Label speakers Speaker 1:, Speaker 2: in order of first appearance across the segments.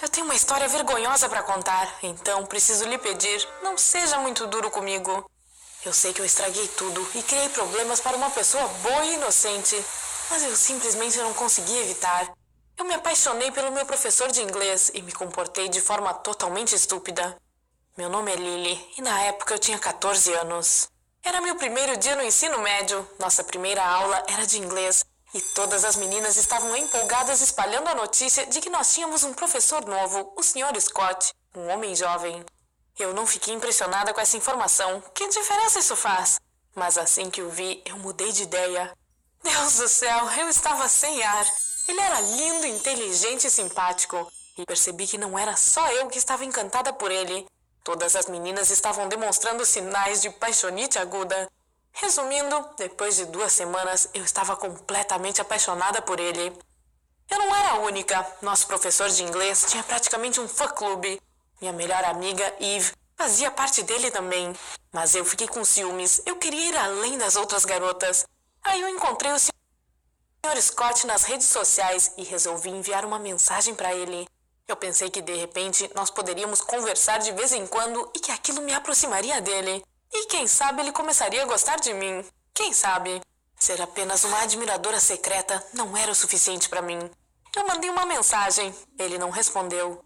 Speaker 1: eu tenho uma história vergonhosa para contar, então preciso lhe pedir, não seja muito duro comigo. Eu sei que eu estraguei tudo e criei problemas para uma pessoa boa e inocente, mas eu simplesmente não consegui evitar. Eu me apaixonei pelo meu professor de inglês e me comportei de forma totalmente estúpida. Meu nome é Lily e na época eu tinha 14 anos. Era meu primeiro dia no ensino médio, nossa primeira aula era de inglês e todas as meninas estavam empolgadas espalhando a notícia de que nós tínhamos um professor novo, o Sr. Scott, um homem jovem. Eu não fiquei impressionada com essa informação, que diferença isso faz? Mas assim que o vi, eu mudei de ideia. Deus do céu, eu estava sem ar. Ele era lindo, inteligente e simpático. E percebi que não era só eu que estava encantada por ele. Todas as meninas estavam demonstrando sinais de paixonite aguda. Resumindo, depois de 2 semanas, eu estava completamente apaixonada por ele. Eu não era a única. Nosso professor de inglês tinha praticamente um fã-clube. Minha melhor amiga, Eve, fazia parte dele também. Mas eu fiquei com ciúmes. Eu queria ir além das outras garotas. Aí eu encontrei o Sr. Scott nas redes sociais e resolvi enviar uma mensagem para ele. Eu pensei que de repente nós poderíamos conversar de vez em quando e que aquilo me aproximaria dele. E quem sabe ele começaria a gostar de mim. Quem sabe? Ser apenas uma admiradora secreta não era o suficiente para mim. Eu mandei uma mensagem. Ele não respondeu.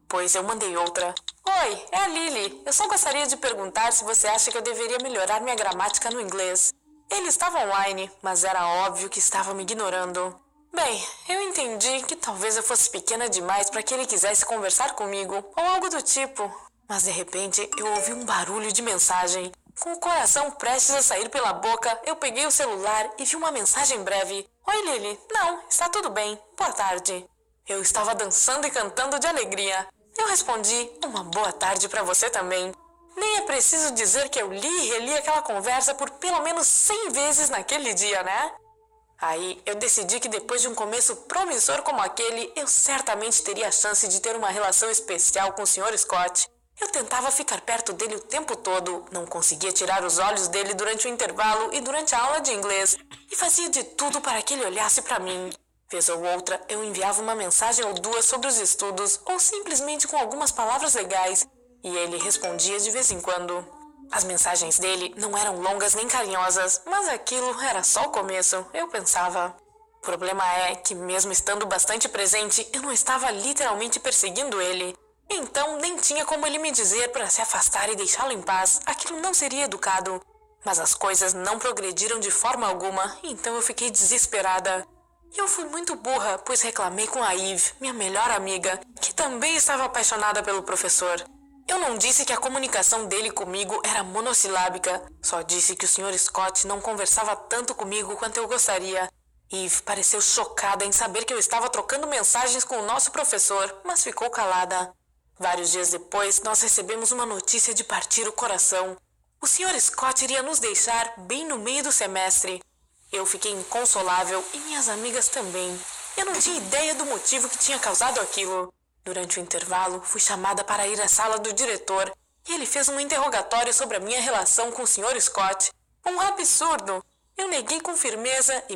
Speaker 1: Pois eu mandei outra. Oi, é a Lily. Eu só gostaria de perguntar se você acha que eu deveria melhorar minha gramática no inglês. Ele estava online, mas era óbvio que estava me ignorando. Bem, eu entendi que talvez eu fosse pequena demais para que ele quisesse conversar comigo, ou algo do tipo. Mas de repente eu ouvi um barulho de mensagem. Com o coração prestes a sair pela boca, eu peguei o celular e vi uma mensagem breve. Oi, Lily. Não, está tudo bem. Boa tarde. Eu estava dançando e cantando de alegria. Eu respondi, uma boa tarde para você também. Nem é preciso dizer que eu li e reli aquela conversa por pelo menos 100 vezes naquele dia, né? Aí eu decidi que depois de um começo promissor como aquele, eu certamente teria a chance de ter uma relação especial com o Sr. Scott. Eu tentava ficar perto dele o tempo todo, não conseguia tirar os olhos dele durante o intervalo e durante a aula de inglês, e fazia de tudo para que ele olhasse para mim. Vez ou outra, eu enviava uma mensagem ou duas sobre os estudos, ou simplesmente com algumas palavras legais, e ele respondia de vez em quando. As mensagens dele não eram longas nem carinhosas, mas aquilo era só o começo, eu pensava. O problema é que, mesmo estando bastante presente, eu não estava literalmente perseguindo ele. Então, nem tinha como ele me dizer para se afastar e deixá-lo em paz. Aquilo não seria educado. Mas as coisas não progrediram de forma alguma, então eu fiquei desesperada. E eu fui muito burra, pois reclamei com a Eve, minha melhor amiga, que também estava apaixonada pelo professor. Eu não disse que a comunicação dele comigo era monossilábica, só disse que o Sr. Scott não conversava tanto comigo quanto eu gostaria. Eve pareceu chocada em saber que eu estava trocando mensagens com o nosso professor, mas ficou calada. Vários dias depois, nós recebemos uma notícia de partir o coração. O Sr. Scott iria nos deixar bem no meio do semestre. Eu fiquei inconsolável e minhas amigas também. Eu não tinha ideia do motivo que tinha causado aquilo. Durante o intervalo, fui chamada para ir à sala do diretor e ele fez um interrogatório sobre a minha relação com o Sr. Scott. Um absurdo! Eu neguei com firmeza e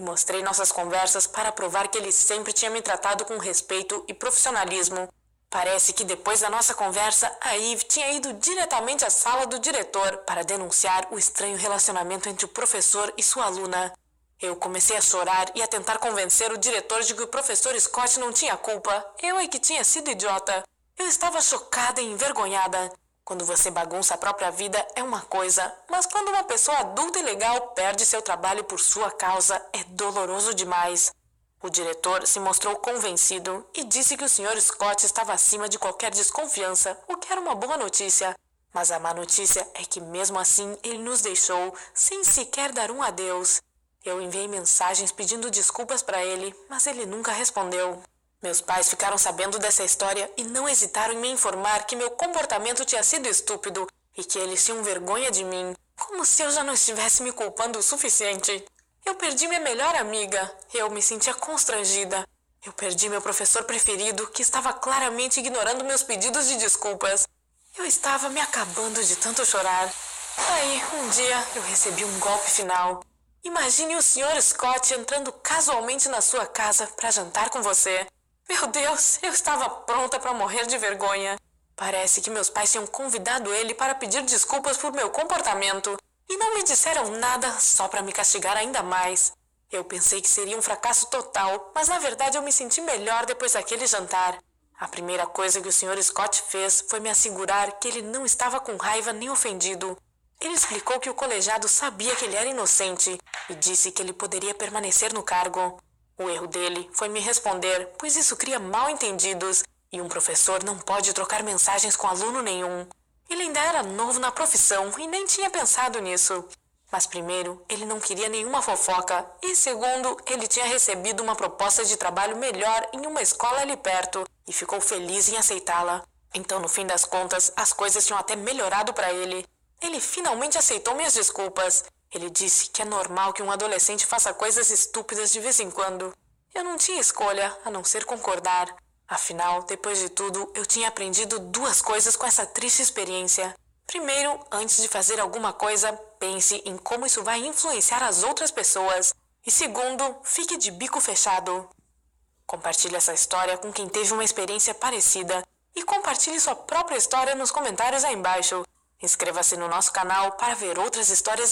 Speaker 1: mostrei nossas conversas para provar que ele sempre tinha me tratado com respeito e profissionalismo. Parece que depois da nossa conversa, a Eve tinha ido diretamente à sala do diretor para denunciar o estranho relacionamento entre o professor e sua aluna. Eu comecei a chorar e a tentar convencer o diretor de que o professor Scott não tinha culpa. Eu é que tinha sido idiota. Eu estava chocada e envergonhada. Quando você bagunça a própria vida é uma coisa, mas quando uma pessoa adulta e legal perde seu trabalho por sua causa, é doloroso demais. O diretor se mostrou convencido e disse que o Sr. Scott estava acima de qualquer desconfiança, o que era uma boa notícia. Mas a má notícia é que mesmo assim ele nos deixou, sem sequer dar um adeus. Eu enviei mensagens pedindo desculpas para ele, mas ele nunca respondeu. Meus pais ficaram sabendo dessa história e não hesitaram em me informar que meu comportamento tinha sido estúpido e que eles tinham vergonha de mim, como se eu já não estivesse me culpando o suficiente. Eu perdi minha melhor amiga. Eu me sentia constrangida. Eu perdi meu professor preferido, que estava claramente ignorando meus pedidos de desculpas. Eu estava me acabando de tanto chorar. Aí, um dia, eu recebi um golpe final. Imagine o Sr. Scott entrando casualmente na sua casa para jantar com você. Meu Deus, eu estava pronta para morrer de vergonha. Parece que meus pais tinham convidado ele para pedir desculpas por meu comportamento e não me disseram nada só para me castigar ainda mais. Eu pensei que seria um fracasso total, mas na verdade eu me senti melhor depois daquele jantar. A primeira coisa que o Sr. Scott fez foi me assegurar que ele não estava com raiva nem ofendido. Ele explicou que o colegiado sabia que ele era inocente e disse que ele poderia permanecer no cargo. O erro dele foi me responder, pois isso cria mal-entendidos e um professor não pode trocar mensagens com aluno nenhum. Ele ainda era novo na profissão e nem tinha pensado nisso. Mas primeiro, ele não queria nenhuma fofoca e segundo, ele tinha recebido uma proposta de trabalho melhor em uma escola ali perto e ficou feliz em aceitá-la. Então, no fim das contas, as coisas tinham até melhorado para ele. Ele finalmente aceitou minhas desculpas. Ele disse que é normal que um adolescente faça coisas estúpidas de vez em quando. Eu não tinha escolha, a não ser concordar. Afinal, depois de tudo, eu tinha aprendido duas coisas com essa triste experiência. Primeiro, antes de fazer alguma coisa, pense em como isso vai influenciar as outras pessoas. E segundo, fique de bico fechado. Compartilhe essa história com quem teve uma experiência parecida e compartilhe sua própria história nos comentários aí embaixo. Inscreva-se no nosso canal para ver outras histórias